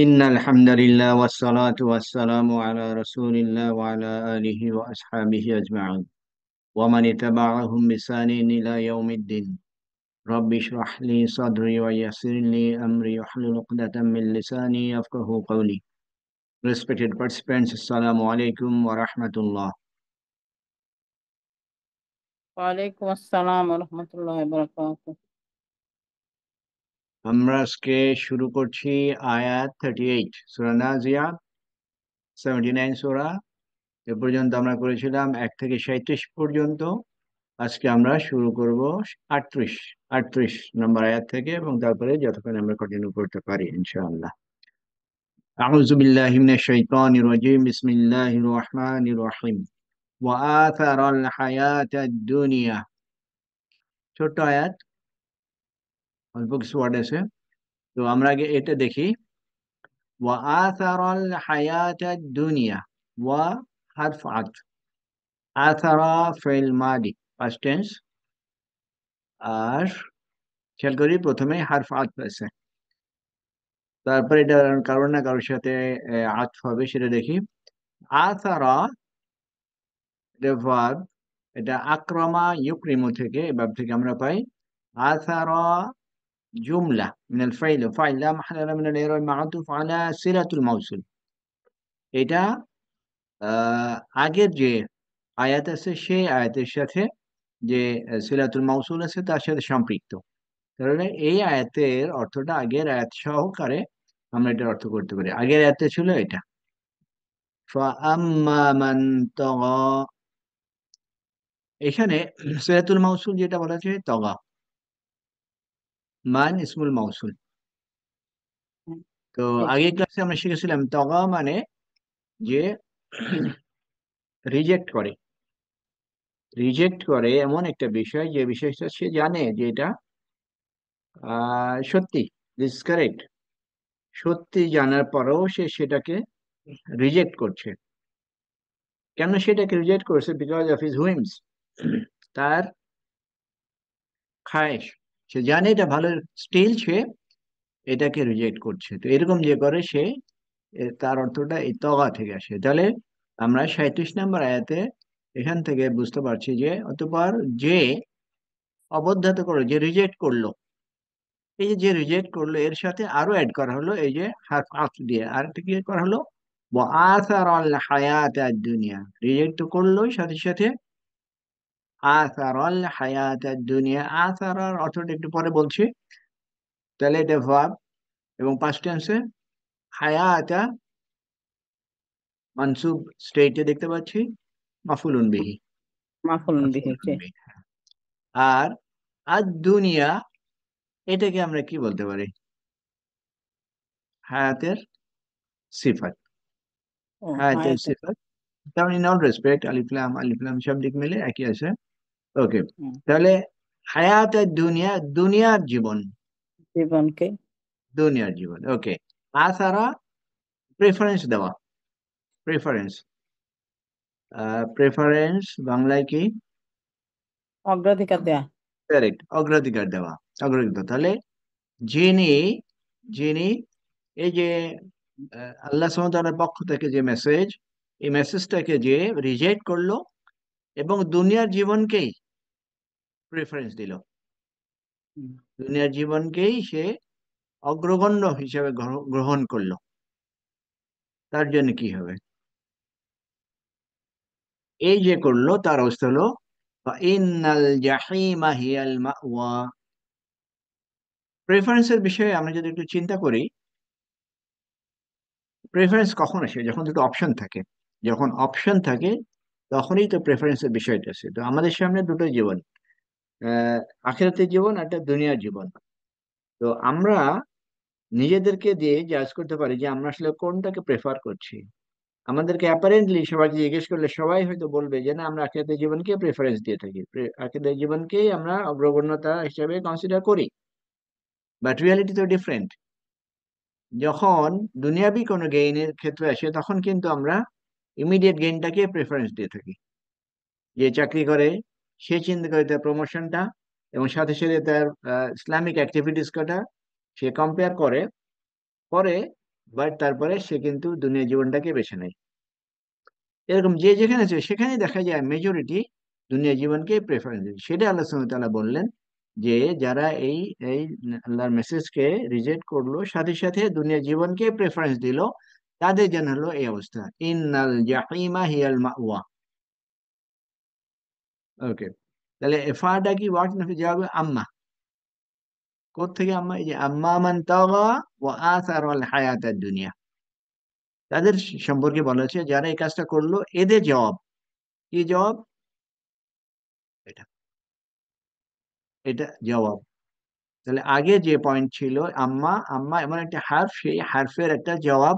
إن الحمد لله والصلاة والسلام على رسول الله وعلى آله وأصحابه أجمعين ومن اتبعهم بإحسان إلى يوم الدين. رب اشرح لي صدري ويسر لي أمري واحلل عقدة من لساني يفقه قولي. Respected participants, Assalamu alaikum wa rahmatullah. ওয়ালাইকুম আসসালাম রহমতুল্লাহ বারাকাতুহু। আমরা আজকে শুরু করছি আয়াত 38 সূরা নাজিয়াত 79 সূরা। এ পর্যন্ত আমরা করেছিলাম 1 থেকে 37 পর্যন্ত। আজকে আমরা শুরু করব 38 38 নম্বর আয়াত থেকে এবং তারপরে যতক্ষণ আমরা কন্টিনিউ করতে পারি ইনশাআল্লাহ। আউযু বিল্লাহি মিনাশ শাইতানির রাজিম, বিসমিল্লাহির রহমানির রহিম। ওয়া আথারাল হায়াতাদ দুনিয়া। ছোট্ট আয়াত, অল্প কিছু ওয়ার্ড আছে। তো আমরা আগে এটা দেখি। ওয়া আথারাল হায়াতাদ দুনিয়া। ওয়া হারফ আতফ, আথারা ফিল মাদি পাস্ট টেন্স। আর খেয়াল করি প্রথমে হারফ আতফ আছে, তারপরে এটা কারোর না কারোর সাথে আতফ হবে সেটা দেখি। আসারা, এটা verb, এটা আক্রমা ইউক্রিমু থেকে, এবার থেকে আমরা পাই আসারা জুমলা মিনাল ফাইল, ফাইল লা মাহাল্লা লাহু মিনাল ইরাব মা'তুফ আলা সিলাতুল মাউসুল। এটা আগের যে আয়াত আছে সেই আয়াতের সাথে যে সিলাতুল মাউসুল আছে তার সাথে সম্পৃক্ত। তাহলে এই আয়াতের অর্থটা আগের আয়াত সহকারে আমরা এটার অর্থ করতে পারি। আগের আয়াতে ছিল এটা ফাআম্মা মান তাগা। এখানে সিলাতুল মাউসুল যেটা বলা হচ্ছে তগা, মান ইসমুল মাউসুল। তো জি। আগের ক্লাসে আমরা শিখেছিলাম তগা মানে যে রিজেক্ট করে, রিজেক্ট করে এমন একটা বিষয় যে বিষয়টা সে জানে যে এটা সত্যি, দিস কারেক্ট, সত্যি জানার পরেও সে সেটাকে রিজেক্ট করছে। কেন সেটাকে রিজেক্ট করছে? বিকজ অফ হিজ হুইমস, তার খায়েশ। সে জানে এটা ভালো, স্টিল সে এটাকে রিজেক্ট করছে। তো এরকম যে করে সে, তার অর্থটা এই তগা থেকে আসে। তাহলে আমরা 37 নম্বর আয়াতে এখান থেকে বুঝতে পারছি যে অতঃপর যে অবদ্ধত করলো, যে রিজেক্ট করলো, এই যে রিজেক্ট করলো এর সাথে আরো অ্যাড করা হলো এই যে হারফ আতফ দিয়ে আর একটা কি করা হলো, আসারাল হায়াত দুনিয়া। রিজেক্ট তো করলোই, সাথে সাথে আসারাল হায়াত দুনিয়া। আসারার অর্থটা একটু পরে বলছি। তাহলে এটা ভার্ব এবং পাস্ট টেন্সে। হায়াতা মানসুব স্টেটে দেখতে পাচ্ছি, মাফুলুন বিহি, মাফুলুন বিহি। মাফুলুন জি। বিহি। আর আদ দুনিয়া, এটাকে আমরা কি বলতে পারি? হায়াতের সিফাত, ও হায়াতের হায়াতে। সিফাত। তেমন ইন অল রেসপেক্ট আলিফলাম আলিফলাম সব দিক মিলে একই আছে। ওকে, হুম, তাহলে হায়াতের দুনিয়া, দুনিয়ার জীবন, জীবনকে। দুনিয়ার জীবন। ওকে, আসারা প্রেফারেন্স দেওয়া, প্রেফারেন্স, প্রেফারেন্স বাংলায় কি? অগ্রাধিকার দেয়া। কারেক্ট, অগ্রাধিকার দেওয়া, অগ্রাধিকার। তাহলে যিনি, যিনি এই যে আল্লাহ সুবহানাহু ওয়া তাআলার পক্ষ থেকে যে মেসেজ, এই মেসেজটাকে যে রিজেক্ট করলো এবং দুনিয়ার জীবনকেই প্রেফারেন্স দিল, হুম, দুনিয়ার জীবনকেই সে অগ্রগণ্য হিসেবে গ্রহণ করলো, তার জন্য কি হবে? এই যে করলো তার অবস্থা হলো ইন্নাল জাহিমা হিয়াল মাওয়া। প্রেফারেন্সের বিষয়ে আমরা যদি একটু চিন্তা করি, প্রেফারেন্স কখন আসে? যখন দুটো অপশন থাকে। যখন অপশন থাকে তখনই তো প্রেফারেন্সের বিষয়টা আসে। তো আমাদের সামনে দুটো জীবন, আখিরাতের জীবন, একটা দুনিয়ার জীবন। তো আমরা নিজেদেরকে দিয়ে জাজ করতে পারি যে আমরা আসলে কোনটাকে প্রেফার করছি। আমাদেরকে অ্যাপারেন্টলি সবাইকে জিজ্ঞেস করলে সবাই হয়তো বলবে যে না, আমরা আখিরাতের জীবনকে প্রেফারেন্স দিয়ে থাকি, আখিরাতের জীবনকেই আমরা অগ্রগণ্যতা হিসেবে কনসিডার করি। বাট রিয়ালিটি তো ডিফারেন্ট। যখন দুনিয়াবি কোনো গেইনের ক্ষেত্রে আসে তখন কিন্তু আমরা ইমিডিয়েট গেইনটাকে প্রেফারেন্স দিয়ে থাকি। যে চাকরি করে সে চিন্তা করে তার প্রমোশনটা এবং সাথে সাথে তার ইসলামিক অ্যাক্টিভিটিস কটা সে কম্পেয়ার করে, পরে বাট তারপরে সে কিন্তু দুনিয়া জীবনটাকে বেছে নেয়। এরকম যে যেখানে আছে সেখানে দেখা যায় মেজরিটি দুনিয়া জীবনকে প্রেফারেন্স দেয়। সেটা আল্লাহ সুবহানাহু ওয়া তাআলা বললেন যে যারা এই এই আল্লাহর মেসেজকে রিজেক্ট করলো, সাথে সাথে দুনিয়া জীবনকে প্রেফারেন্স দিল, তাদের জন্য হলো এই অবস্থা, ইন্নাল জাহিমা হিয়াল মাওয়া। ওকে, তাহলে এফাটা কি ওয়ার্ড নাকি জবাব আম্মা? কোত্থেকে আম্মা? এই যে আম্মা মান তাগা ওয়া আসারাল হায়াতাদ দুনিয়া, তাদের সম্পর্কে বলা হচ্ছে যারা এই কাজটা করলো, এদের জবাব কি? জবাব এটা, এটা জবাব। তাহলে আগে যে পয়েন্ট ছিল আম্মা, আম্মা এমন একটা হার্ফ, সেই হার্ফের একটা জবাব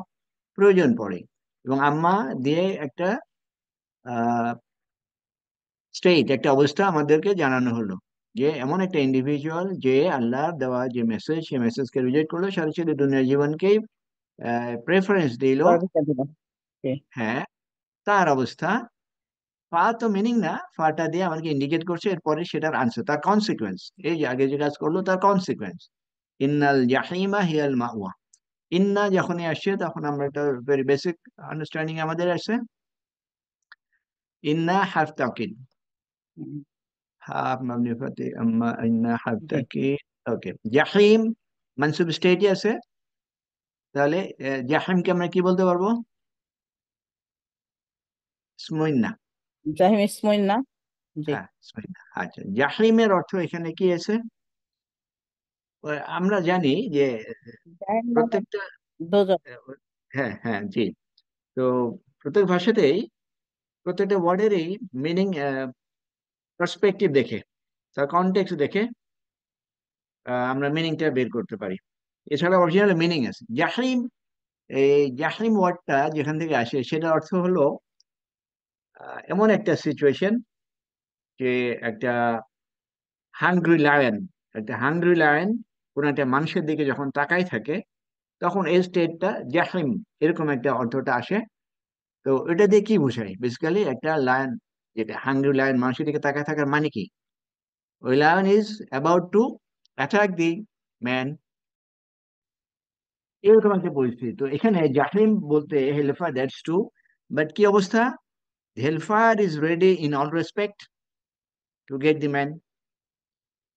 প্রয়োজন পড়ে। এবং আম্মা দিয়ে একটা স্টেট, একটা অবস্থা আমাদেরকে জানানো হলো যে এমন একটা ইন্ডিভিজুয়াল যে আল্লাহর দেওয়া যে মেসেজ, সেই মেসেজকে রিজেক্ট করলো, সাথে সাথে দুনিয়ার জীবনকেই প্রেফারেন্স দিল। অগ্রাধিকার দিল। জি। হ্যাঁ, তার অবস্থা। ফা তো মিনিং না, ফাটা দিয়ে আমাকে ইন্ডিকেট করছে এরপরে সেটার আনসার, তার কনসিকুয়েন্স, এই যে আগে যে কাজ করলো তার কনসিকুয়েন্স। ইন্নাল জাহিমা হিয়াল মাওয়া। ইন্না যখনই আসছে তখন আমরা একটা ভেরি বেসিক আন্ডারস্ট্যান্ডিং আমাদের আছে। ইন্না হারফ তাকিদ, হুম, হাফ মাবনি ফাতে আম্মা, ইন্না হারফ জি। তাকিদ। ওকে, জাহিম মানসুব স্টেটই আছে। তাহলে জাহিমকে আমরা কি বলতে পারবো? ইসমুইন্না। জাহিম ইসমুইন না। জি। হ্যাঁ, ইসমুইন্না। আচ্ছা, জাহিমের অর্থ এখানে কি আছে? আমরা জানি যে জাহিম মানে প্রত্যেকটা দোজখ। আহ, হ্যাঁ হ্যাঁ জি। তো প্রত্যেক ভাষাতেই প্রত্যেকটা ওয়ার্ডেরই মিনিং পার্সপেক্টিভ দেখে, তার কনটেক্সট দেখে আমরা মিনিংটা বের করতে পারি। এছাড়া অরিজিনাল মিনিং আছে জাহিম। এই জাহিম ওয়ার্ডটা যেখান থেকে আসে সেটার অর্থ হলো এমন একটা সিচুয়েশন যে একটা হাংরি লায়ন, একটা হাংরি লায়ন কোন একটা মানুষের দিকে যখন তাকাই থাকে, তখন এই স্টেটটা জাহিম, এরকম একটা অর্থটা আসে। তো এটা দিয়ে কি বোঝায়? বেসিক্যালি একটা লায়ন, যেটা হাংরি লায়ন মানুষের দিকে তাকায় থাকার মানে কি? ওই lion is about to attack the man, এরকম একটা পরিস্থিতি। তো এখানে জাহিম বলতে হেলফার, দ্যাটস টু, বাট কি অবস্থা? Helper is ready in all respect to get the man.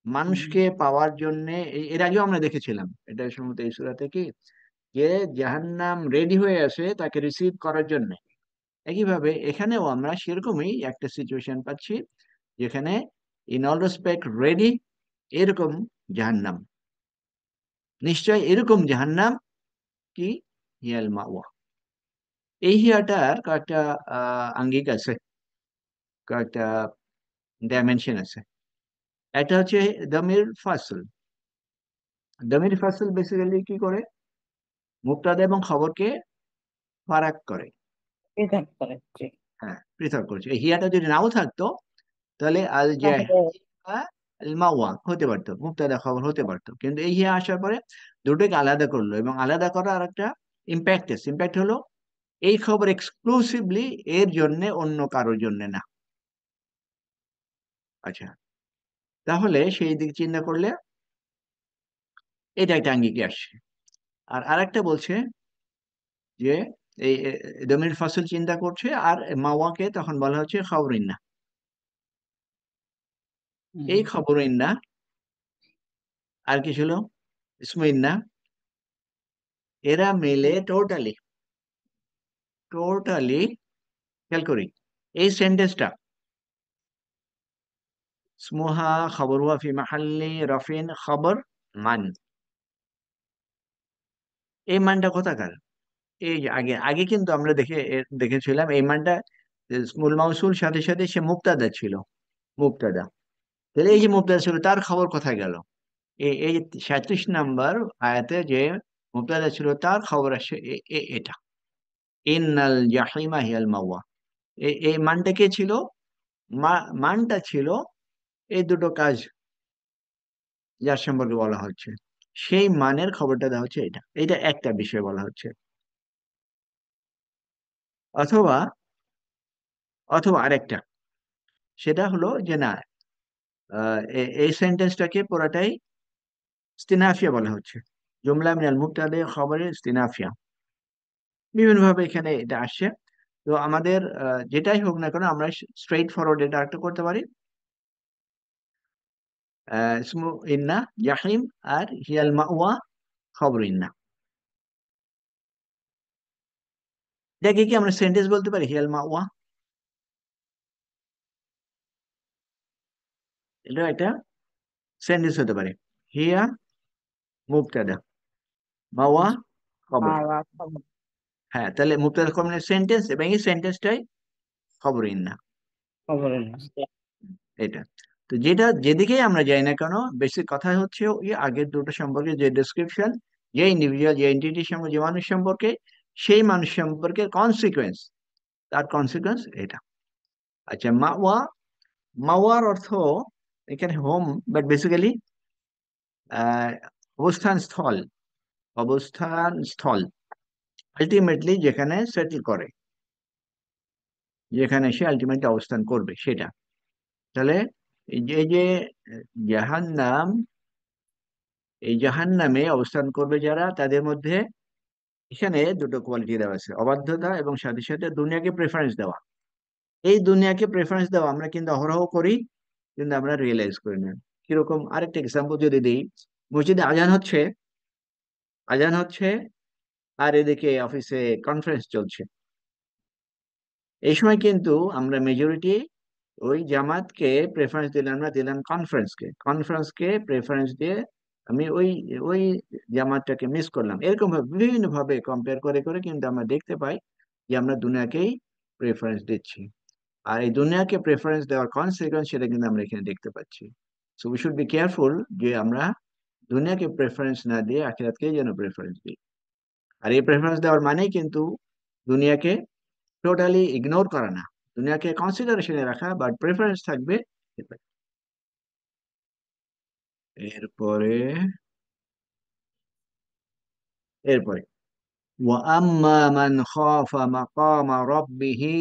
মানুষকে পাওয়ার জন্য, এর আগেও আমরা দেখেছিলাম এটা সম্ভবত এই সূরাতে কি, যে জাহান্নাম রেডি হয়ে আছে তাকে রিসিভ করার জন্য। একইভাবে এখানেও আমরা সেরকমই একটা সিচুয়েশন পাচ্ছি, যেখানে ইন অল রেসপেক্ট রেডি, এরকম জাহান্নাম, নিশ্চয় এরকম জাহান্নাম কি, হিয়াল মাওয়া। এই হিয়াটার কয়েকটা আঙ্গিক আছে, কয়েকটা ডাইমেনশন আছে। একটা হচ্ছে দমির ফাসল। দমির ফাসল বেসিক্যালি কি করে? মুবতাদা এবং খবরকে ফারাক করে। পৃথক করে। জি। হ্যাঁ, পৃথক করছে। এই হিয়াটা যদি নাও থাকতো তাহলে আল তাহলে জাহিমা আল মাওয়া হতে পারতো, মুবতাদা খবর হতে পারতো, কিন্তু এই হিয়া আসার পরে দুটোকে আলাদা করলো, এবং আলাদা করার আর একটা ইম্প্যাক্ট আছে। ইম্প্যাক্ট হলো এই খবর এক্সক্লুসিভলি এর জন্য, অন্য কারোর জন্য না। আচ্ছা, তাহলে সেই দিক চিন্তা করলে এটা একটা আঙ্গিকে আসছে। আর আরেকটা বলছে যে এই দমির ফসল চিন্তা করছে, আর মাওয়াকে তখন বলা হচ্ছে খবরিন্না। এই খবরিন্না আর কি ছিল? ইসমুইন্না। এরা মিলে টোটালি, টোটালি খেয়াল করি এই সেন্টেন্সটা, স্মুহা খবর হুয়া ফি মাহাল্লি রফিন খবর মান, এই মানটা কোথাকার? এই যে আগে আগে কিন্তু আমরা দেখেছিলাম এই মানটা স্মুল মাউসুল, সাথে সাথে সে মুক্তাদা ছিল, মুক্তাদা। তাহলে এই যে মুক্তাদা ছিল তার খবর কোথায় গেল? এই এই 37 নম্বর আয়াতে যে মুক্তাদা ছিল তার খবর আসে এটা, ইন্নাল জাহিমা হিয়াল মাওয়া। এই মানটা কে ছিল? মানটা ছিল এই দুটো কাজ যার সম্পর্কে বলা হচ্ছে, সেই মানের খবরটা দেওয়া হচ্ছে, এটা এটা একটা বিষয় বলা হচ্ছে। অথবা, অথবা আরেকটা, সেটা হলো যে না, এই সেন্টেন্সটাকে পুরাটাই ইস্তিনাফিয়া বলা হচ্ছে, জুমলা মিনাল মুবতাদা খবরের ইস্তিনাফিয়া। বিভিন্ন ভাবে এখানে এটা আসছে। তো আমাদের যেটাই হোক না কেন আমরা স্ট্রেইট ফরওয়ার্ড এটা একটা করতে পারি, ইসমু ইন্না জাহিম আর হিয়াল মাওয়া খবর ইন্না। এটাকে কি আমরা সেন্টেন্স বলতে পারি হিয়াল মাওয়া? এটা একটা সেন্টেন্স হতে পারে। হিয়া মুবতাদা, মাওয়া খবর। মাওয়া খবর। হ্যাঁ, তাহলে মুবতাদা খবরের সেন্টেন্স, এবং এই সেন্টেন্সটাই খবর ইন্না। খবরের না। এটা তো যেটা যেদিকেই আমরা যাই না কেন, বেসিক কথা হচ্ছে ওই আগের দুটো সম্পর্কে যে ডেসক্রিপশন, যে ইন্ডিভিজুয়াল যে এন্টিটির সঙ্গে যে মানুষ সম্পর্কে, সেই মানুষ সম্পর্কে কনসিকুয়েন্স, তার কনসিকুয়েন্স এটা। আচ্ছা, মাওয়া, মাওয়ার অর্থ এখানে হোম, বাট বেসিক্যালি অবস্থান স্থল, অবস্থান স্থল, আলটিমেটলি যেখানে সেটেল করে, যেখানে সে আলটিমেটলি অবস্থান করবে সেটা। তাহলে এই যে জাহান্নাম, এই জাহান্নামে অবস্থান করবে যারা, তাদের মধ্যে এখানে দুটো কোয়ালিটি দেওয়া আছে, অবাধ্যতা এবং সাথে সাথে দুনিয়াকে প্রেফারেন্স দেওয়া। এই দুনিয়াকে প্রেফারেন্স দেওয়া আমরা কিন্তু অহরহ করি, কিন্তু আমরা রিয়েলাইজ করি না। কিরকম, আরেকটা এক্সাম্পল যদি দিই, মসজিদে আজান হচ্ছে, আজান হচ্ছে, আর এদিকে অফিসে কনফারেন্স চলছে। এই সময় কিন্তু আমরা মেজরিটি ওই জামাতকে প্রেফারেন্স দিলাম না, দিলাম কনফারেন্সকে, কনফারেন্সকে প্রেফারেন্স দিয়ে আমি ওই ওই জামাতটাকে মিস করলাম। এরকম ভাবে বিভিন্ন ভাবে কম্পেয়ার করে করে কিন্তু আমরা দেখতে পাই যে আমরা দুনিয়াকেই প্রেফারেন্স দিচ্ছি, আর এই দুনিয়াকে প্রেফারেন্স দেওয়ার কনসিকুয়েন্স সেটা কিন্তু আমরা এখানে দেখতে পাচ্ছি। So we should be careful যে আমরা দুনিয়াকে প্রেফারেন্স না দিয়ে আখিরাতকে যেন প্রেফারেন্স দিই। আর এই প্রেফারেন্স দেওয়ার মানেই কিন্তু দুনিয়াকে টোটালি ইগনোর করা না, দুনিয়াকে কনসিডারেশনে রাখা, বাট প্রেফারেন্স থাকবে। এরপরে, এরপরে ওয়াম্মা মান খাফা মাকামা রাব্বিহি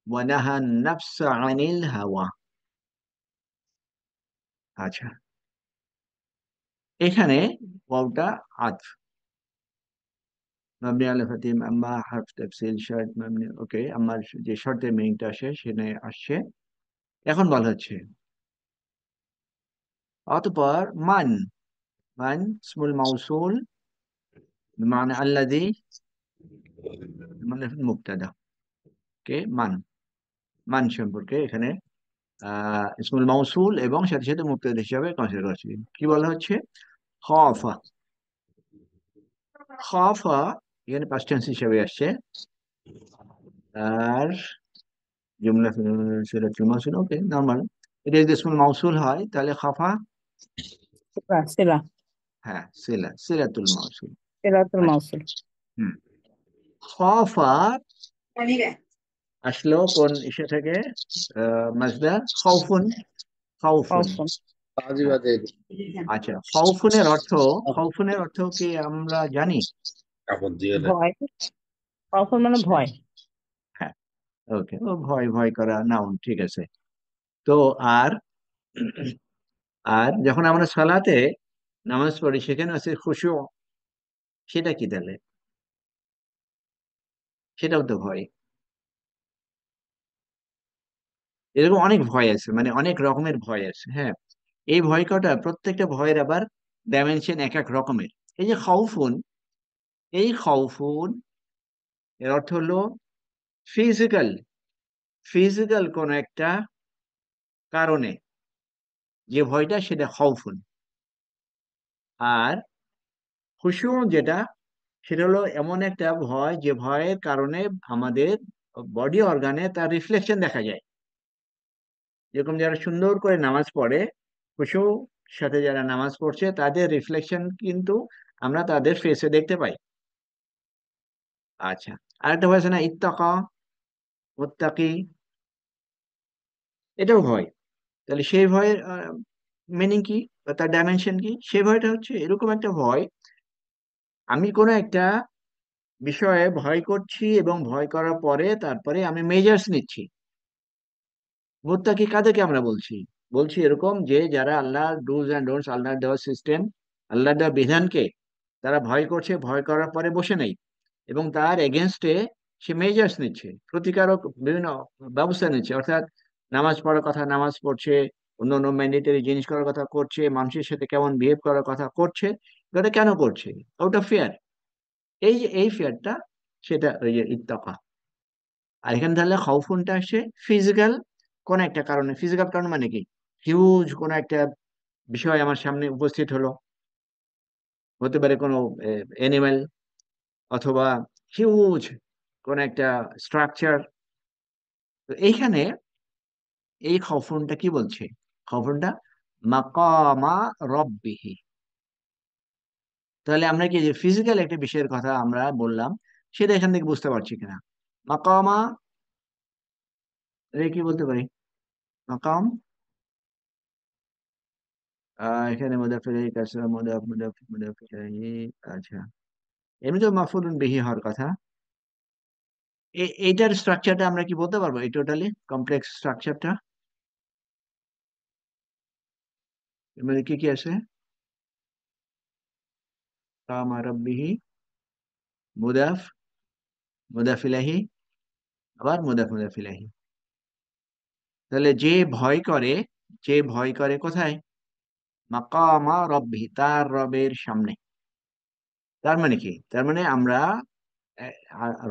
ওয়া নাহান নাফসা আনিল হাওয়া। আচ্ছা, এখানে ওয়াওটা আতফ, মাবনি আলা ফাতিম আম্মা হারফ তাফসিল শর্ত মাবনি, ওকে, আমার যে শর্তের মিনিংটা আসে সেখানে আসছে। এখন বলা হচ্ছে অতঃপর মান, মান ইসমুল মাউসুল মানে আল্লাযী, মানে মুবতাদা, কে মান, মান সম্পর্কে এখানে ইসমুল মাউসুল এবং সাথে সাথে মুবতাদা হিসাবে কনসিডার করছি। কি বলা হচ্ছে? খাফা, খাফা এখানে পাস্ট টেন্স হিসাবে আসছে। আর জুমলা সিলাতুল মাউসুল, ওকে, নরমাল। এটা যদি ইসমুল মাউসুল হয় তাহলে খাফা, সিলা সিলা হ্যাঁ সিলা, সিলাতুল মাউসুল। সিলাতুল আচ্ছা, মাউসুল। হুম, খাফা আসলো কোন ইসে থেকে? মাজদার খাউফুন, খাউফুন। কওফুন। হ্যাঁ, আচ্ছা, খাউফুনের অর্থ, খাউফুনের অর্থ কি আমরা জানি? ভয়। কওফুন মানে ভয়। হ্যাঁ, ওকে, ও ভয়, ভয় করা, নাউন, ঠিক আছে। তো আর আর যখন আমরা সালাতে নামাজ পড়ি সেখানে আছে খুশু, সেটা কি তাহলে? সেটাও তো ভয়। এরকম অনেক ভয় আছে, মানে অনেক রকমের ভয় আছে, হ্যাঁ। এই ভয় কটা, প্রত্যেকটা ভয়ের আবার ডাইমেনশন এক এক রকমের। এই যে খাউফুন, এই খাউফুন এর অর্থ হলো ফিজিক্যাল, ফিজিক্যাল কোন একটা কারণে যে ভয়টা, সেটা খাউফুন। আর খুশু যেটা, সেটা হলো এমন একটা ভয় যে ভয়ের কারণে আমাদের বডি অর্গানে তার রিফ্লেকশন দেখা যায়। যেরকম যারা সুন্দর করে নামাজ পড়ে, খুশু সাথে যারা নামাজ পড়ছে তাদের রিফ্লেকশন কিন্তু আমরা তাদের ফেসে দেখতে পাই। আচ্ছা, আরেকটা ভয় আছে না, ইত্তাকা, মুত্তাকি, এটাও ভয়। তাহলে সেই ভয়ের মিনিং কি বা তার ডাইমেনশন কি? সেই ভয়টা হচ্ছে এরকম একটা ভয়, আমি কোনো একটা বিষয়ে ভয় করছি এবং ভয় করার পরে তারপরে আমি মেজার্স নিচ্ছি। মুত্তাকি কাদেরকে আমরা বলছি? বলছি এরকম যে যারা আল্লাহ ডুজ অ্যান্ড ডোন্টস, আল্লাহর দেওয়া সিস্টেম, আল্লাহর দেওয়া বিধানকে তারা ভয় করছে, ভয় করার পরে বসে নেই, এবং তার এগেনস্টে সে মেজার্স নিচ্ছে, প্রতিকারক বিভিন্ন ব্যবস্থা নিচ্ছে। অর্থাৎ নামাজ পড়ার কথা নামাজ পড়ছে, অন্য অন্য ম্যান্ডেটরি জিনিস করার কথা করছে, মানুষের সাথে কেমন বিহেভ করার কথা করছে। এটা কেন করছে? Out of fear. এই যে এই ফিয়ারটা, সেটা ওই যে ইত্তাকা। আর এখানে তাহলে খাউফুনটা আসছে ফিজিক্যাল কোন একটা কারণে। ফিজিক্যাল কারণ মানে কি? হিউজ কোন একটা বিষয় আমার সামনে উপস্থিত হলো, হতে পারে কোনো এনিম্যাল, অথবা হিউজ কোন একটা স্ট্রাকচার। তো এইখানে এই খফনটা কি বলছে? খফনটা মাকামা রব্বিহি। তাহলে আমরা কি যে ফিজিক্যাল একটা বিষয়ের কথা আমরা বললাম, সেটা এখান থেকে বুঝতে পারছি কিনা? মাকামা রে কি বলতে পারি? মাকাম, এখানে মুদাফির ইলাইহি কাসরা মুদাফ মুদাফ মুদাফির ইলাইহি। আচ্ছা, এমনি তো মাফউলুন বিহি হওয়ার কথা। এইটার স্ট্রাকচারটা আমরা কি বলতে পারবো? এই টোটালি কমপ্লেক্স স্ট্রাকচারটা মানে কি কি আছে? কামা রব্বিহি, মুদাফ, মুদাফ ইলাইহি, আবার মুদাফ মুদাফ ইলাইহি। তাহলে যে ভয় করে, যে ভয় করে কোথায়? মাকামা রব্বিহি, তার রবের সামনে। তার মানে কি? তার মানে আমরা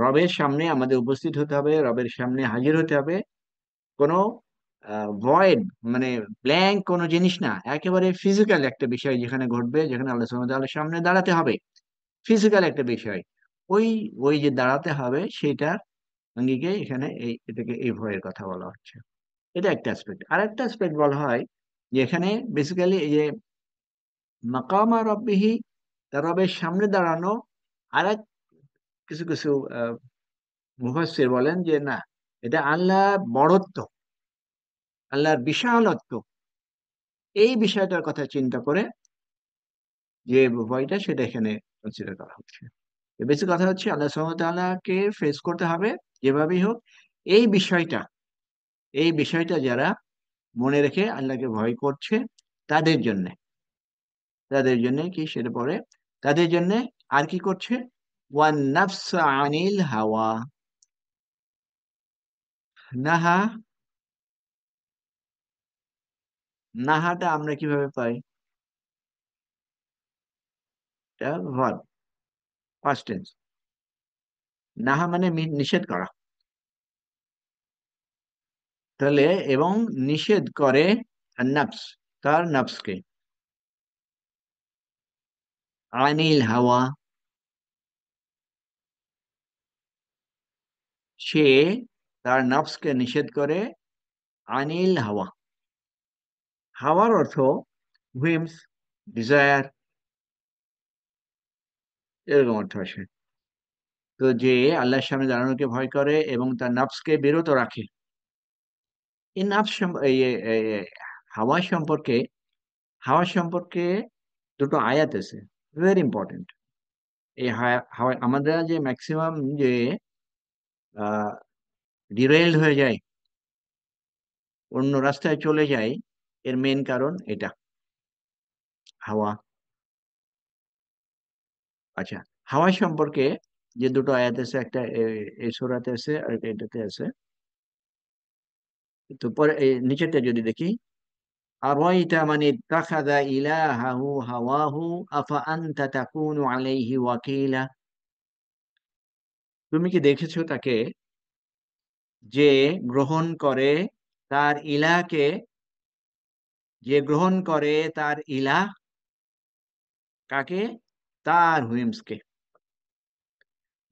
রবের সামনে আমাদের উপস্থিত হতে হবে, রবের সামনে হাজির হতে হবে। কোনো ভয়েড মানে ব্ল্যাঙ্ক কোনো জিনিস না, একেবারে ফিজিক্যাল একটা বিষয় যেখানে ঘটবে, যেখানে আল্লাহ সুবহানাহু ওয়া তাআলার সামনে দাঁড়াতে হবে। ফিজিক্যাল একটা বিষয়। ওই ওই যে দাঁড়াতে হবে সেটার আঙ্গিকে এখানে এটাকে এই ভয়ের কথা বলা হচ্ছে। এটা একটা অ্যাসপেক্ট। আর একটা অ্যাসপেক্ট বলা হয় যে এখানে বেসিক্যালি এই যে মাকামা রব্বিহি, তার রবের সামনে দাঁড়ানো। আর এক কিছু কিছু মুফাসসির বলেন যে না, এটা আল্লাহর বড়ত্ব, আল্লাহর বিশালত্ব, এই বিষয়টার কথা চিন্তা করে যে ভয়টা, সেটা এখানে কনসিডার করা হচ্ছে। বেশি কথা হচ্ছে আল্লাহ সুবহানাহু ওয়া তাআলাকে ফেস করতে হবে যেভাবেই হোক। এই বিষয়টা, এই বিষয়টা যারা মনে রেখে আল্লাহকে ভয় করছে, তাদের জন্য, তাদের জন্য কি সেটা পরে, তাদের জন্য আর কি করছে? ওয়ান নাফস আনিল হাওয়া। নাহা, নাহাটা আমরা কিভাবে পাই? এটা ভার্ব, পাস্ট টেন্স। নাহা মানে নিষেধ করা। তাহলে এবং নিষেধ করে নাফস, তার নফসকে, আনিল হাওয়া, সে তার নফসকে নিষেধ করে আনিল হাওয়া। হাওয়ার অর্থ হুইমস, ডিজায়ার, এরকম অর্থ আসে। তো যে আল্লাহর সামনে দাঁড়ানোকে ভয় করে এবং তার নফসকে বিরত রাখে। এই নফস হাওয়া সম্পর্কে, হাওয়া সম্পর্কে দুটো আয়াত আছে, ভেরি ইম্পর্টেন্ট। এই হাওয়া আমাদের যে ম্যাক্সিমাম যে ডিরেইলড হয়ে যায়, অন্য রাস্তায় চলে যায়, এর মেন কারণ এটা হাওয়া। আচ্ছা, হাওয়া সম্পর্কে যে দুটো আয়াত আছে, একটা এই সূরাতে আছে আর একটা এটাতে আছে। তো পরে এই নিচেরটা যদি দেখি, আরাইতা মান ইত্তাখাযা ইলাহাহু হাওয়াহু আফা আনতা তাকুনু আলাইহি ওয়াকিলা। তুমি কি দেখেছো তাকে, যে গ্রহণ করে তার ইলাহকে, যে গ্রহণ করে তার ইলাহ, কাকে? তার হুইমসকে।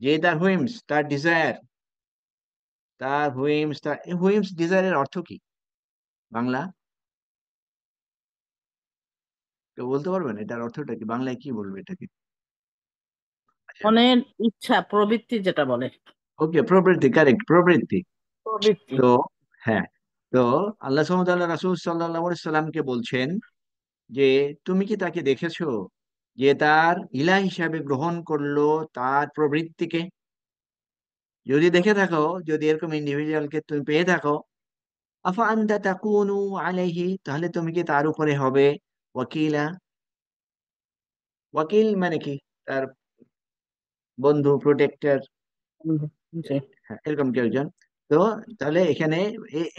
যে তার হুইমস, তার ডিজায়ার, তার হুইমস, তার হুইমস ডিজায়ারের অর্থ কি বাংলা? কেউ বলতে পারবেন এটার অর্থটা কি? বাংলায় কি বলবে এটাকে? আচ্ছা, মনের ইচ্ছা, প্রবৃত্তি যেটা বলে। ওকে, প্রবৃত্তি, কারেক্ট, প্রবৃত্তি। প্রবৃত্তি। তো হ্যাঁ, তো আল্লাহ সুবহানাহু ওয়া তাআলা রাসূল সাল্লাল্লাহু আলাইহি সাল্লামকে বলছেন যে তুমি কি তাকে দেখেছো, যে তার ইলাহ হিসাবে গ্রহণ করলো তার প্রবৃত্তিকে? যদি দেখে থাকো, যদি এরকম ইন্ডিভিজুয়ালকে তুমি পেয়ে থাকো, আফা আনতা তাকুনু আলাইহি, তাহলে তুমি কি তার উপরে হবে ওয়াকিলা? ওয়াকিল মানে কি? তার বন্ধু, প্রোটেক্টর, জি। হ্যাঁ, এরকম কেউ একজন। তো তাহলে এখানে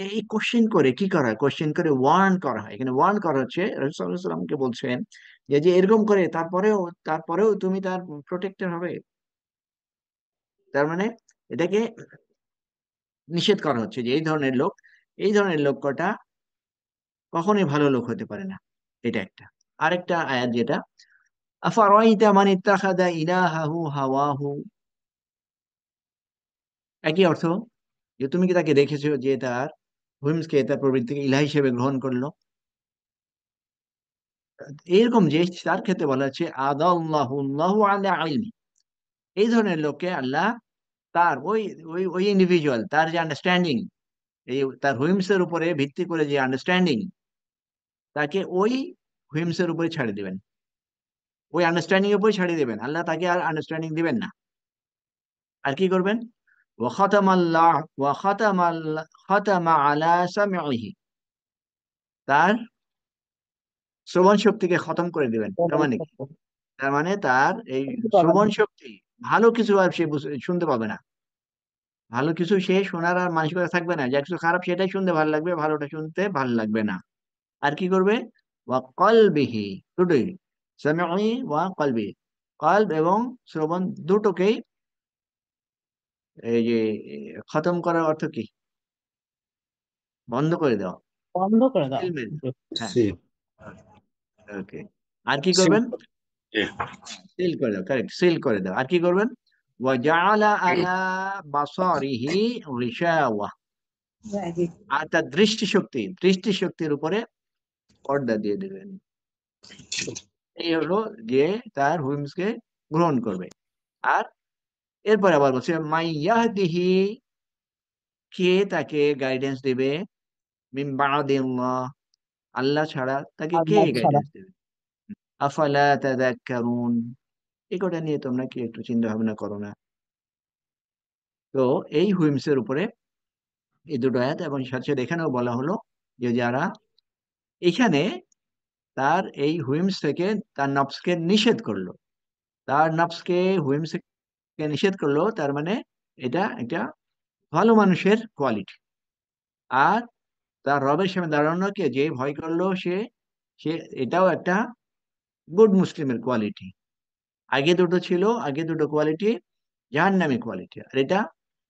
এই কোশ্চেন করে কি করা হয়, কোশ্চেন করে ওয়ার্ন করা হয়। এখানে ওয়ার্ন করা হচ্ছে, রাসূলুল্লাহ সাল্লাল্লাহু আলাইহি ওয়াসাল্লামকে বলছেন যে যে এরকম করে তারপরেও তারপরেও তুমি তার প্রোটেক্টর হবে। তার মানে এটাকে নিষেধ করা হচ্ছে যে এই ধরনের লোক কটা কখনোই ভালো লোক হতে পারে না। এটা একটা। আরেকটা আয়াত যেটা, আফারাইতা মান ইত্তাখাযা ইলাহাহু হাওয়াহু, একই অর্থ, যে তুমি কি তাকে দেখেছো যে তার হুইমসকে, তার প্রবৃত্তিকে ইলাহ হিসেবে গ্রহণ করলো। এরকম যে তার ক্ষেত্রে বলা হচ্ছে আদাল্লাহুল্লাহু আলা ইলমি, এই ধরনের লোককে আল্লাহ তার ওই ওই ওই ইন্ডিভিজুয়াল, তার যে আন্ডারস্ট্যান্ডিং, এই তার হুইমস এর উপরে ভিত্তি করে যে আন্ডারস্ট্যান্ডিং, তাকে ওই হুইমস এর উপরে ছাড়ে দিবেন, ওই আন্ডারস্ট্যান্ডিং এর উপরে ছাড়িয়ে দিবেন। আল্লাহ তাকে আর আন্ডারস্ট্যান্ডিং দিবেন না। আর কি করবেন? ওয়াখাতামাল্লাহ খাতামা আলা সামিহি, তার শ্রবণ শক্তিকে খতম করে দিবেন। তার মানে কি? তার মানে তার এই শুনতে পাবেন শ্রবণ না। শক্তি, ভালো কিছু আর সে শুনতে পাবে না। ভালো কিছু সে শোনার আর মানসিকতা থাকবে না, যা কিছু খারাপ সেটাই শুনতে ভালো লাগবে, ভালোটা শুনতে ভালো লাগবে না। আর কি করবে? ওয়া কলবিহি, দুটোই, সামিঈ ওয়া কলবি, কলব এবং শ্রবণ দুটোকেই এই যে খতম করার অর্থ কি? বন্ধ করে দেওয়া, বন্ধ করে দাও। সিল মেরে দেওয়া। জি। হ্যাঁ, সি ওকে। আর কি সি করবেন? সিল করে দাও, কারেক্ট, সিল করে দাও। আর কি করবেন? ওয়া জাআলা আলা বাসারিহি গিশাওয়া, আর তার দৃষ্টিশক্তির উপরে পর্দা দিয়ে দিবেন। এই হলো যে তার হুইমসকে গ্রহণ করবে। আর এরপরে আবার বলছে মাইয়াহদিহি, কে তাকে গাইডেন্স দিবে? মিন বাদিল্লাহ, আল্লাহ ছাড়া তাকে কে আল্লাহ ছাড়া। গাইডেন্স দেবে? আফালা তাযাক্কারুন, এই কথা নিয়ে তোমরা কি একটু চিন্তা ভাবনা করো না? তো এই হুইমসের উপরে এই দুটো আয়াত, এবং সাথে সাথে এখানেও বলা হলো যে যারা এখানে তার এই হুইমস থেকে তার নফসকে নিষেধ করলো, তার নফসকে হুইমসকে নিষেধ করলো, তার মানে এটা একটা ভালো মানুষের কোয়ালিটি। আর তার রবের সামনে দাঁড়ানোকে যে ভয় করলো, সে সে এটাও একটা গুড মুসলিমের কোয়ালিটি। আগে দুটো কোয়ালিটি জাহান্নামী কোয়ালিটি, আর এটা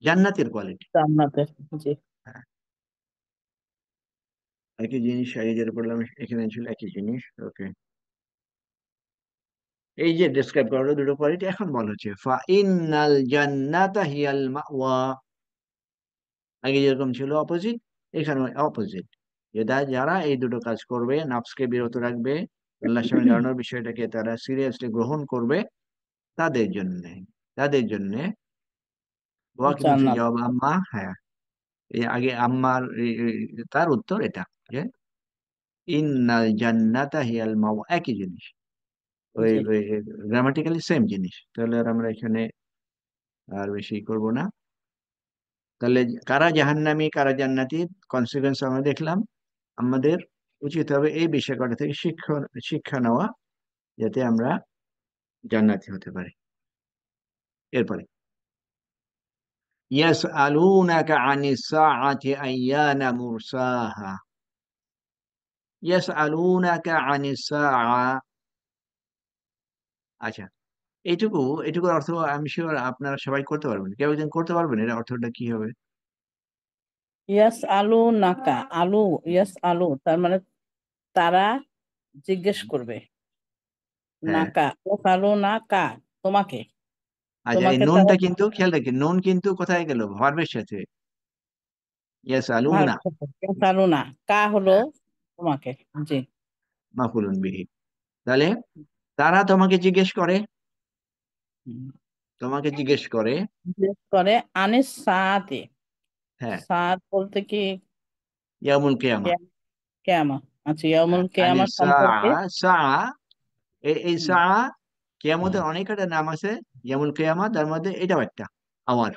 জান্নাতের কোয়ালিটি। জান্নাতের। জি। একই জিনিস আগে যেটা পড়লাম এখানে ছিল, একই জিনিস। ওকে, এই যে ডেসক্রাইব করা হলো দুটো কোয়ালিটি, এখন বলা হচ্ছে ফা ইন্নাল জান্নাতা হিয়াল মাওয়া। আগে যেরকম ছিল অপোজিট, এখানে অপোজিট। যারা এই দুটো কাজ করবে, নাফসকে বিরত রাখবে, আল্লাহর সামনে দাঁড়ানোর বিষয়টাকে তারা সিরিয়াসলি গ্রহণ করবে, তাদের জন্য, তাদের জন্য ওয়া কি বলছে জান্নাত। জবাব আম্মা, হ্যাঁ, এই আগে আম্মার তার উত্তর এটা, যে ইন্নাল জান্নাতা হিয়াল মাওয়া, একই জিনিস, ওই জি। ওই গ্রামাটিক্যালি সেম জিনিস। তাহলে আর আমরা এখানে আর বেশি করব না। তাহলে কারা জাহান্নামী কারা জান্নাতি, কনসিকুয়েন্স আমরা দেখলাম। আমাদের উচিত হবে এই বিষয় কটা থেকে শিক্ষা শিক্ষা নেওয়া, যাতে আমরা জান্নাতি হতে পারি। এরপরে ইয়াসআলুনাকা আনিস সাআতি আইয়ানা মুরসাহা, ইয়াসআলুনাকা আনিস সাআ। আচ্ছা, এইটুকু, এটুকুর অর্থ আমি শিওর আপনারা সবাই করতে পারবেন। কেউ একজন করতে পারবেন এর অর্থটা কি হবে? ইয়াস আলু নাকা, আলু, ইয়াস আলু তার মানে তারা জিজ্ঞেস করবে। হ্যাঁ। নাকা, ইয়াস আলু নাকা, তোমাকে। আচ্ছা, এই তোমাকে তারা নুনটা কিন্তু খেয়াল রাখি, নুন কিন্তু কোথায় গেল? ভার্বের সাথে, ভাগ ইয়াসআলুনা। করবে। ইয়াস আলু না, কা হলো হ্যাঁ, তোমাকে। জি। মাফুলুন বিহি। তাহলে তারা তোমাকে জিজ্ঞেস করে, হুম। তোমাকে জিজ্ঞেস করে। জিজ্ঞেস করে আনিস সাআতে। হ্যাঁ, সাআত বলতে কি? ইয়াউমুল কিয়ামা। কেয়ামা। আচ্ছা, ইয়াউমুল হ্যাঁ, কেয়ামা আনিস সম্পর্কে। সাআ, এই হুম। সাআ, কিয়ামতের অনেক একটা নাম আছে। ইয়ামুল কিয়ামা, তার মধ্যে এটাও একটা আওয়ার।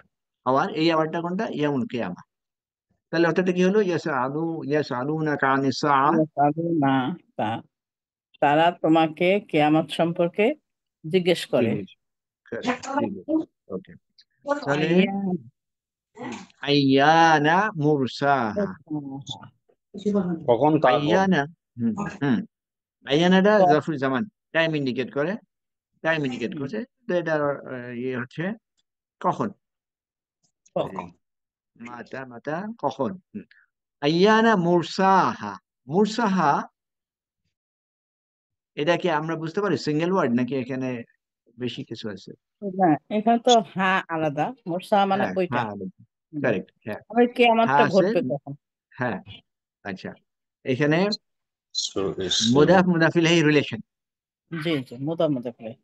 এই আওয়ারটা কোনটা? ইয়ামুল কিয়ামা। তাহলে অর্থটা কি হলো? ইয়াসআলুনাকা আনিস সাআ, ইয়াস আলু না, তা তারা তোমাকে কেয়ামত সম্পর্কে জিজ্ঞেস করে। জিজ্ঞেস, Correct. Very good. Okay. তাহলে আইয়ান আইয়ানা মুরসাহা। কখন তা কোন? আইয়ানা, হুম হুম, আইয়ানাটা ক- জারফুল জামান, টাইম ইন্ডিকেট করে, টাইম ইন্ডিকেট হুম, করছে। তো এটা ইয়ে হচ্ছে কখন, কখন মাতা মাতা কখন। আইয়ানা মুরসাহা। মুরসাহা এটা কি আমরা বুঝতে পারি সিঙ্গেল ওয়ার্ড নাকি এখানে বেশি কিছু আছে? না, এখানে তো হা আলাদা, মোরসা মানে হ্যাঁ ওইটা। হ্যাঁ, হুম। কারেক্ট, হ্যাঁ। আবার হ্যাঁ কেয়ামতটা আছে, ঘটবে কখন? হ্যাঁ। আচ্ছা, এখানে So it's মুদাফ মুদাফিল এই রিলেশন। জি জি, মোটামুটি প্রায়।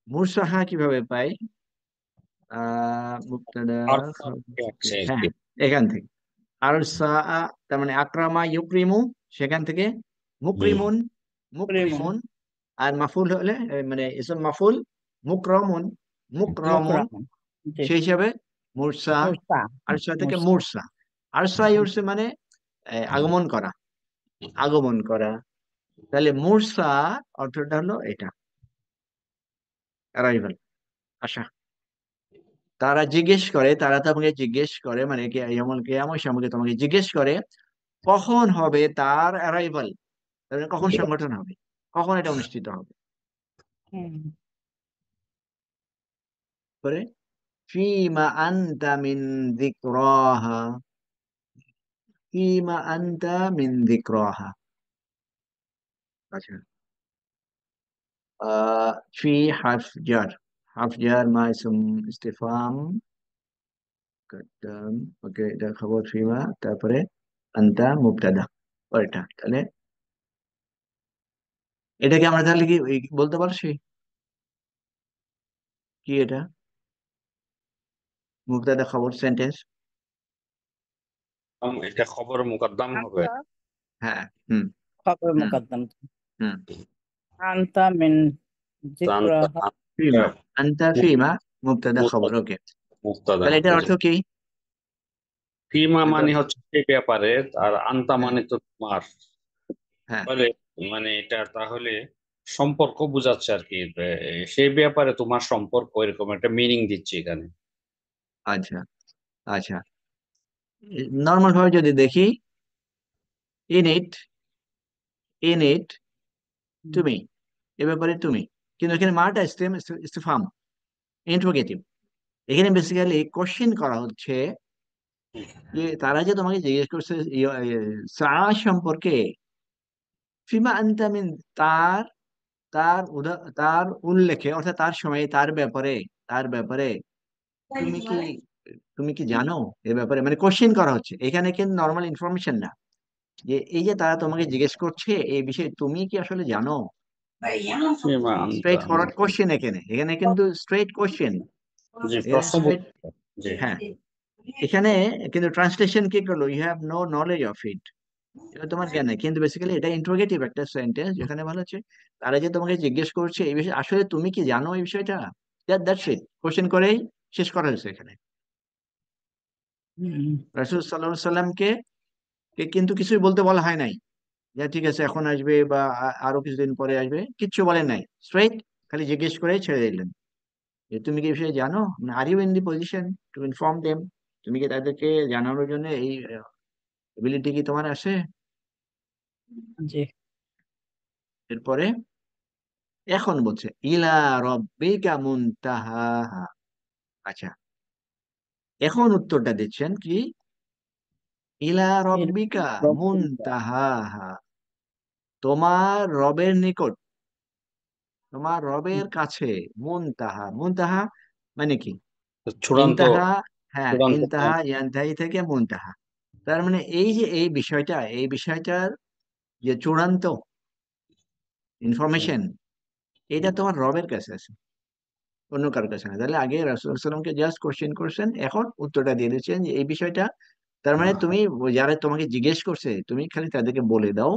মুরসাহা কিভাবে পাই? মুবতাদা, আর আছে আর হ্যাঁ, কি। এখান থেকে। আর তার মানে আকরামা ইউক্রিমু, সেখান থেকে হুম। মুকরিমুন, প্রেমন, মুকরিমুন। আর মাফুল হলে মানে ইসম মাফুল মুকরমুন, মুকরমুন, মুকরামন। জি, সেই হিসাবে মুরসা। মুরসা, আরসা থেকে মুরসা। মুরসা। আরসা ইউরসে মানে আগমন করা, আগমন করা। তাহলে মুরসা অর্থটা হলো এটা, অ্যারাইভাল, আসা। তারা জিজ্ঞেস করে, তারা তোমাকে জিজ্ঞেস করে, মানে কি যেমন কেয়ামত সম্পর্কে তোমাকে জিজ্ঞেস করে কখন হবে তার অ্যারাইভাল, কখন সংগঠন হবে, কখন এটা অনুষ্ঠিত হবে। হুম। করে ফিমা আনতা মিন যিকরাহা, ফিমা আনতা মিন যিকরাহা। আচ্ছা, ফি হারফ জার, হারফ জার মা ইসম ইস্তিফহাম কদ্দাম। ওকে, এটা খবর ফিমা, তারপরে আনতা মুবতাদা, ওইটা তাহলে। এটাকে আমরা তাহলে কি বলতে পারছি কি এটা মুবতাদা খবর সেন্টেন্স? এটা খবর মুকদ্দম হবে। আনতা হ্যাঁ, হুম খবর হুম মুকদ্দম, হুম। আনতা মিন তান যিকরাহা। ফিমা, আনতা ফিমা, মুবতাদা খবর, মুক্তাদা, ওকে। মুক্তাদা তাহলে হবে এটার জি। অর্থ কি? ফিমা এটার মানে অর্থ, হচ্ছে সেই ব্যাপারে, আর আনতা হ্যাঁ মানে তো তোমার। হ্যাঁ, তাহলে মানে এটা তাহলে সম্পর্ক বোঝাচ্ছে আর কি, সেই ব্যাপারে তোমার সম্পর্ক, এরকম একটা মিনিং দিচ্ছে এখানে। আচ্ছা আচ্ছা। নর্মাল ভাবে যদি দেখি, ইন ইট, ইন ইট, হুম, তুমি, এ ব্যাপারে তুমি। কিন্তু এখানে মাটা ইস্তেফাম, ইন্টারোগেটিভ। এখানে বেসিক্যালি কোশ্চেন করা হচ্ছে যে তারা যে তোমাকে জিজ্ঞেস করছে সা সম্পর্কে, ফিমা আনতা মিন, তার, তার উল্লেখে, অর্থাৎ তার সময়ে, তার ব্যাপারে, তার ব্যাপারে তুমি কি, তুমি কি জানো এ ব্যাপারে, মানে কোশ্চেন করা হচ্ছে এখানে, কিন্তু নর্মাল ইনফরমেশন না। যে এই যে তারা তোমাকে জিজ্ঞেস করছে এই বিষয়ে তুমি কি আসলে জানো, ফিমা আনতা, স্ট্রেইট ফরওয়ার্ড কোশ্চেন। এখানে এখানে কিন্তু স্ট্রেইট কোশ্চেন, জি এখানে প্রশ্ন স্ট্রেইট। জি। হ্যাঁ, এখানে কিন্তু ট্রান্সলেশন কি করলো, you have no knowledge of it, এটা তোমার জ্ঞান নেই। কিন্তু বেসিক্যালি এটা ইন্টারোগেটিভ একটা সেন্টেন্স, যেখানে বলা হচ্ছে তারা যে তোমাকে জিজ্ঞেস করছে এই বিষয়ে আসলে তুমি কি জানো এই বিষয়টা। দ্যাটস ইট, কোশ্চেন করেই শেষ করা হয়েছে এখানে। হুম, রাসূল সাল্লাল্লাহু আলাইহি সাল্লামকে কিন্তু কিছুই বলতে বলা হয় নাই, যে ঠিক আছে এখন আসবে বা আরো কিছুদিন পরে আসবে, কিচ্ছু বলেন নাই। স্ট্রেইট খালি জিজ্ঞেস করে ছেড়ে দিলেন যে তুমি কি এই বিষয়ে জানো, are you in the position to inform them, তুমি কি তাদেরকে জানানোর জন্য এই এবিলিটি কি তোমার আছে? জি। এরপরে এখন বলছে ইলা রব্বিকা মুনতাহাহা। আচ্ছা, এখন উত্তরটা দিচ্ছেন কি, ইলা এর রব্বিকা রব্বিকা, মুনতাহাহা, তোমার রবের নিকট, তোমার রবের কাছে। মুনতাহা, মুনতাহা মানে কি? চূড়ান্ত, ইনতাহা, হ্যাঁ, চূড়ান্ত ইনতাহা point। ইয়ানতাহি থেকে মুনতাহা। তার মানে এই যে এই বিষয়টা, এই বিষয়টার যে চূড়ান্ত ইনফরমেশন, এটা তোমার রবের কাছে আছে, অন্য কারোর কাছে না। তাহলে আগে রাসূল সাল্লামকে জাস্ট কোশ্চেন করছেন, এখন উত্তরটা দিয়ে দিচ্ছেন যে এই বিষয়টা। তার মানে তুমি যারা তোমাকে জিজ্ঞেস করছে তুমি খালি তাদেরকে বলে দাও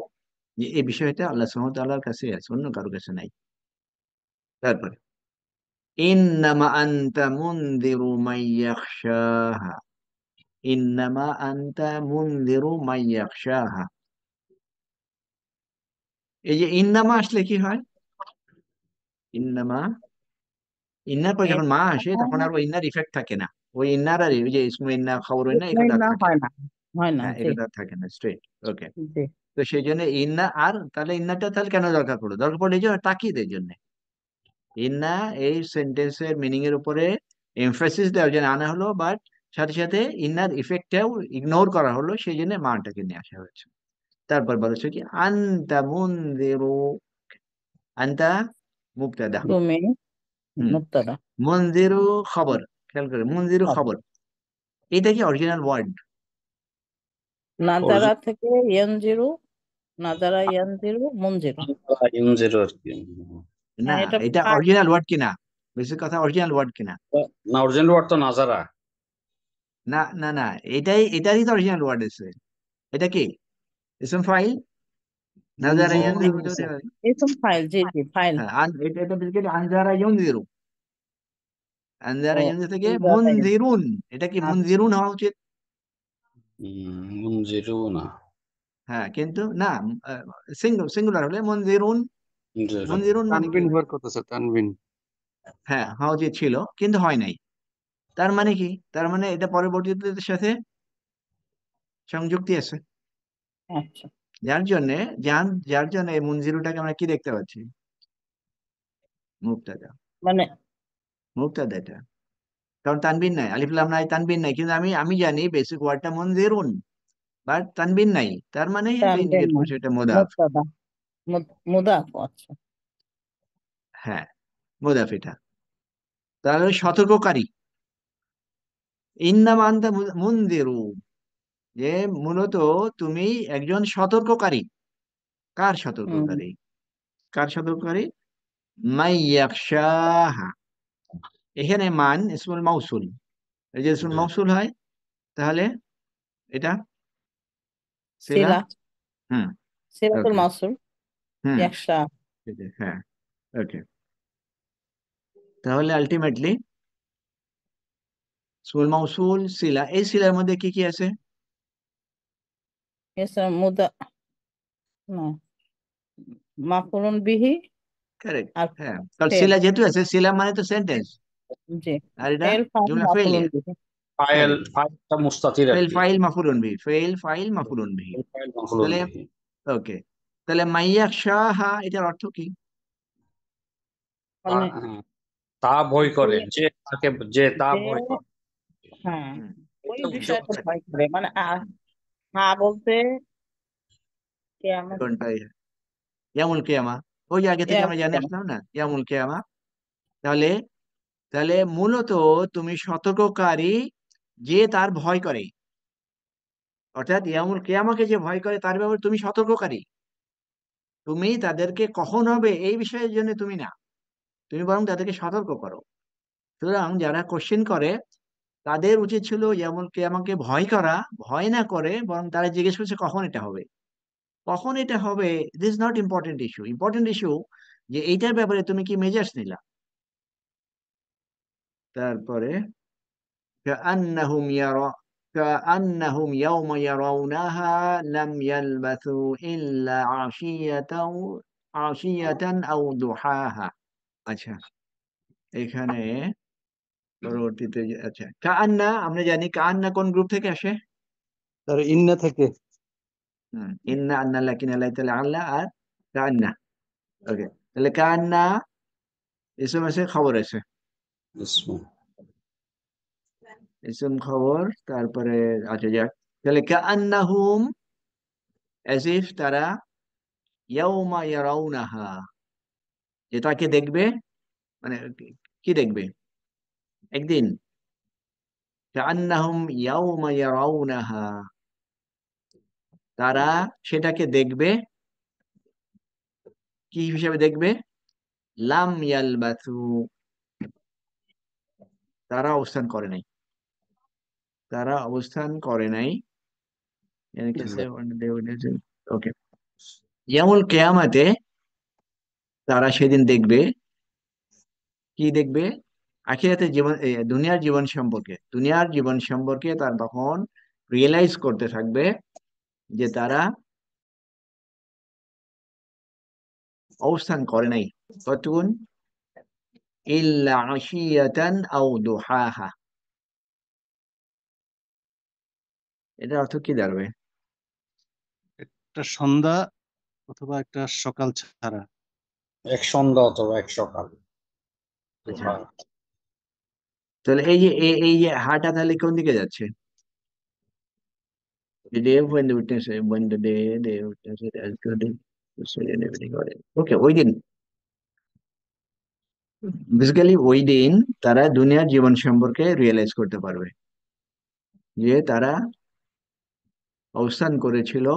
যে এই বিষয়টা আল্লাহ সুবহানাহু ওয়া তাআলার কাছে আছে, অন্য কারোর কাছে নাই। তারপরে ইন্নামা আনতা মুনযিরু মান ইয়াখশাহা, ইন্নামা আনতা মুনযিরু মান ইয়াখশাহা। এই যে ইন্নামা আসলে কি হয়? ইন্নামা ইন্নার পর যখন মা আসে তখন এটা আর ওই ইন্নার ইফেক্ট থাকে না। ওই ইন্নার আর ওই যে ইসমু ইন্না খবর ইন্না ইসমে এগুলো আর না থাকে হয় না। না, হয় না, হ্যাঁ, জি এগুলো আর থাকে না স্ট্রেট। ওকে। জি। তো সেই জন্য ইন্না, আর তাহলে ইন্নাটা তাহলে কেন দরকার পড়লো? দরকার পড়লো এই যে তাকিদের জন্য। ইন্না এই সেন্টেন্সের মিনিং এর উপরে এমফাসিস দেওয়ার জন্য আনা হলো, বাট সাথে সাথে ইন্নার ইফেক্টটাও ইগনোর করা হলো, সেই জন্য মানটাকে নিয়ে আসা হয়েছে। তারপর বলেছে কি আনতা মুনযিরু, আনতা মুবতাদা। তুমি হুম। মুক্তাদা। মুনযিরু খবর। খেয়াল করে, মুনযিরু খবর। খবর। এটা কি অরিজিনাল ওয়ার্ড? নাজারা থেকে ইয়ানজিরু, নাজারা ইয়ানজিরু মুনজিরু। ইউনজিরো আর কি। না, হ্যাঁ, এটা এটা অরিজিনাল ওয়ার্ড কিনা, বেশি কথা অরিজিনাল ওয়ার্ড কিনা। না, অরিজিনাল ওয়ার্ড তো নাজারা। না না না, এটারই তো অরিজিনাল ওয়ার্ড আছে। এটা কি ইসম ফাইল? নাজারা ইউনজিরো ইয়ানজিরু হতে পারে। ইসম ফাইল, জি জি ফাইল। হ্যাঁ, এটা এটা বেসিক্যালি আনজারা ইউনজিরু। আনজারা ও ইউনজিরু থেকে নাজারা ইয়ানজিরু। মুনজিরুন। এটা কি আচ্ছা, মুনজিরুন হওয়া উচিত? ইউনজিরো না, হ্যাঁ, কিন্তু না, সিঙ্গুলার হলে মুনজিরুন। ইউনজিরো। মুনজিরুন মানে কি? তানবিন হওয়ার কথা স্যার, তানবিন। হ্যাঁ, হওয়া উচিত ছিল, কিন্তু হয় নাই। তার মানে কি? তার মানে এটা পরবর্তীতে এর সাথে সংযুক্তি আছে। আচ্ছা। যার জন্য, যার জন্য এই মুনজিরুটাকে আমরা কি দেখতে পাচ্ছি? মুবতাদা। মানে মুবতাদা এটা, কারণ তানবিন নাই, আলিফ লাম নাই, তানবিন নাই, কিন্তু আমি আমি জানি বেসিক ওয়ার্ডটা মুনজিরুন, বাট তানবিন নাই, তার মানে এটা তানবিন ইন্ডিকেট না, করছে এটা মুদাফ। মুক্তাদা, মুদাফ। আচ্ছা। হ্যাঁ, মুদাফ এটা। তাহলে সতর্ককারী। ইন্নামা আনতা মুনজিরু, যে মূলত তুমি একজন সতর্ককারী। কার হুম। সতর্ককারী? কার সতর্ককারী? মাইয়াকশাহা। এখানে মান ইসমুল মাউসুল। এই যে ইসমুল মাউসুল হয়, তাহলে এটা সিলা। সিলা, হুম। সিলাতুল ওকে। মাউসুল। হুম। ইয়াকশা। হ্যাঁ। ওকে। তাহলে আলটিমেটলি ইসমুল মাউসুল সিলা, এই সিলার মধ্যে কি কি আছে? ইসম মুদা, না, মাফুলুন বিহি কারেক্ট। আর হ্যাঁ, কারণ ফেল। সিলা যেহেতু আছে, সিলা মানে তো সেন্টেন্স, জি। আর এটা ফেল ফাইল জুমলা মাফুলুন ফেলিয়ার। বিহি। File, correct. ফাইলটা মুস্তাতির আর ফেল কি। ফাইল মাফুলুন বিহি, ফেল ফাইল মাফুলুন বিহি। ফাইল মাফুলুন তাহলে বিহি। ওকে, তাহলে মাইয়াকশাহা এটার অর্থ কি? মানে হ্যাঁ, তা ভয় করে, যে তাকে, যে তা যে, ভয় করে। হ্যাঁ, হুম। ওই এটা উচ্চ বিষয়টা ভয় করে, মানে হা বলতে কেয়ামত। কোনটা? ইয়ামুল কিয়ামা। ওই যে আগে থেকে আমরা জানি আসলাম না, ইয়ামুল কিয়ামা। তাহলে, তাহলে মূলত তুমি সতর্ককারী, যে তার ভয় করে। অর্থাৎ ইয়ামুল কিয়ামাকে যে ভয় করে তার ব্যাপারে তুমি সতর্ককারী। তুমি তাদেরকে কখন হবে এই বিষয়ের জন্য তুমি না, তুমি বরং তাদেরকে সতর্ক করো। সুতরাং যারা কোশ্চেন করে তাদের উচিত ছিল ইয়ামুল কিয়ামাকে ভয় করা, ভয় না করে বরং তারা জিজ্ঞেস করছে কখন এটা হবে। কখন এটা হবে, this not important issue. Important issue যে এইটার ব্যাপারে তুমি কি মেজাজ নিলা। তারপরে كأنهم يرى كأنهم يوم يرونها لم يلبثوا إلا عشية أو ضحاها। আচ্ছা, এখানে পরবর্তীতে আচ্ছা, কান্না আমরা জানি কান্না কোন গ্রুপ থেকে আসে? স্যার ইন্না থেকে। ইন্না আন্না লাকিনা লাইতালা আল্লাহ আর কান্না। ওকে, তাহলে কান্না ইসম আছে, খবর আছে। ইসমু। ইসম খবর, তারপরে আচ্ছা যাক, তাহলে কান্নাহুম as if তারা, ইয়াউমা ইয়ারাউনাহা যে তাকে দেখবে, মানে কি দেখবে একদিন। কান্নাহুম ইয়াউমা ইয়ারাউনাহা, তারা সেটাকে দেখবে। কি হিসেবে দেখবে? লাম ইয়ালবাথু, তারা অবস্থান করে নাই। তারা অবস্থান করে নাই। ওকে। ইয়ামুল কিয়ামাতে তারা সেদিন দেখবে, কি দেখবে? আখিরাতের জীবন, দুনিয়ার জীবন সম্পর্কে, দুনিয়ার জীবন সম্পর্কে তার তখন রিয়েলাইজ করতে থাকবে যে তারা অবস্থান করে নাই। কতক্ষণ? ইল্লা আশিয়াতান আও দুহাহা। এটার অর্থ কি দাঁড়াবে? একটা সন্ধ্যা অথবা একটা সকাল ছাড়া। এক সন্ধ্যা অথবা এক সকাল। আচ্ছা, তাহলে এই যে হাটা তাহলে কোন দিকে যাচ্ছে? The day when the witness, when the day they witness it as good and everything got it. Okay, ওই দিন বেসিক্যালি ওই দিন তারা দুনিয়ার জীবন সম্পর্কে রিয়েলাইজ করতে পারবে, যে তারা অবস্থান করেছিল।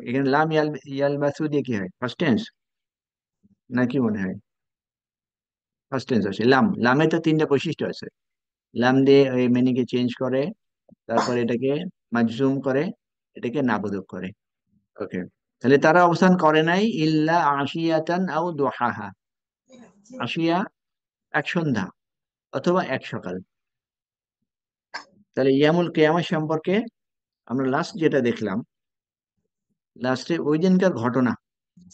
এখানে লাম ইয়ালবাসু দিয়ে কি হয়, ফার্স্ট টেন্স নাকি মনে হয় ফার্স্ট টেন্স আছে? লামে তো তিনটা বৈশিষ্ট্য আছে। লাম দিয়ে ওই মিনিংকে চেঞ্জ করে, তারপর এটাকে মাজজুম করে, এটাকে নাবোধক করে। ওকে, তাহলে তারা অবস্থান করে নাই ইল্লা আশিয়াতান আও দুহাহা। আশিয়া এক সন্ধ্যা অথবা এক সকাল। তাহলে ইয়ামুল কিয়ামা সম্পর্কে আমরা লাস্ট যেটা দেখলাম, লাস্টে ওই দিনকার ঘটনা,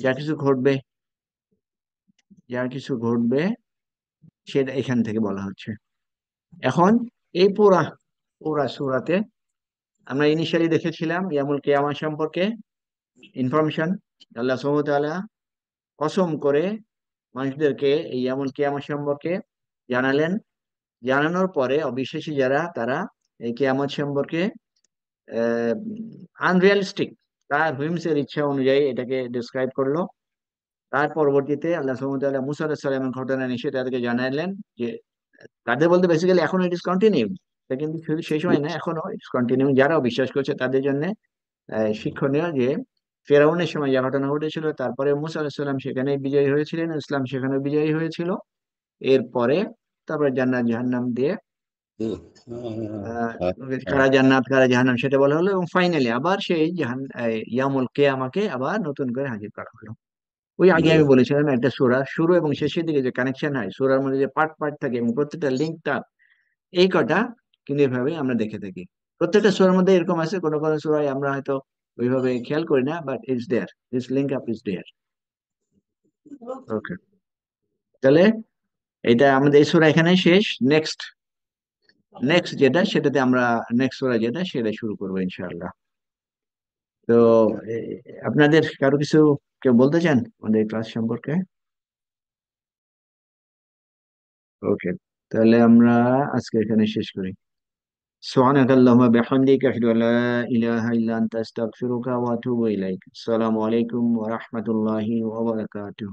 যা কিছু ঘটবে, যা কিছু ঘটবে সেটা এখান থেকে বলা হচ্ছে। এখন এই পুরা পুরা সূরাতে আমরা ইনিশিয়ালি দেখেছিলাম ইয়ামুল কিয়ামা সম্পর্কে ইনফরমেশন। আল্লাহ সুবহানাহু ওয়া তাআলা কসম করে মানুষদেরকে এই ইয়ামুল কিয়ামা সম্পর্কে জানালেন। জানানোর পরে অবিশ্বাসী যারা, তারা এই কিয়ামত সম্পর্কে আনরিয়ালিস্টিক, তার হুইমসের ইচ্ছা অনুযায়ী এটাকে ডিসক্রাইব করলো। তার পরবর্তীতে আল্লাহ সুবহানাহু ওয়া তাআলা মুসা আলাইহিস সালামের ঘটনা নিয়ে তাদেরকে জানালেন যে, তাদের বলতে বেসিক্যালি এখনো ইট ইস কন্টিনিউ, কিন্তু শুধু সেই সময় না, এখনো ইটস কন্টিনিউ। যারা অবিশ্বাস করছে তাদের জন্য শিক্ষণীয় যে ফেরাউনের সময় যে ঘটনা ঘটেছিল, তারপরে মুসা আলাইহিস সালাম সেখানে বিজয়ী হয়েছিলেন, ইসলাম সেখানে বিজয়ী হয়েছিল। এরপরে তারপরে জান্নাত জাহান্নাম দিয়ে আহ, কারা জান্নাত কারা জাহান্নাম সেটা বলা হলো, এবং ফাইনালি আবার সেই ইয়ামুল কিয়ামাকে আবার নতুন করে হাজির করা হলো। ওই আগে আমি বলেছিলাম একটা সূরা শুরু এবং শেষের দিকে যে কানেকশন হয়, সূরার মধ্যে যে পার্ট পার্ট থাকে এবং প্রত্যেকটা লিঙ্কটা, এই কটা কিন্তু এভাবে আমরা দেখে থাকি। প্রত্যেকটা সূরার মধ্যে এরকম আছে, কোনো কোনো সূরায় আমরা হয়তো ওইভাবে খেয়াল করি না, but it's there, this link up is there. Okay, তাহলে এটা আমাদের এই সূরা এখানে শেষ। নেক্সট নেক্সট যেটা সেটাতে আমরা, নেক্সট সূরা যেটা সেটা শুরু করবো ইনশাআল্লাহ। তো আপনাদের কারো কিছু কেউ বলতে চান আমাদের ক্লাস সম্পর্কে? ওকে, তাহলে আমরা আজকে এখানে শেষ করি। سبحانك اللهم بحمدك أشهد أن لا إله إلا أنت أستغفرك وأتوب إليك. السلام عليكم ورحمة الله وبركاته.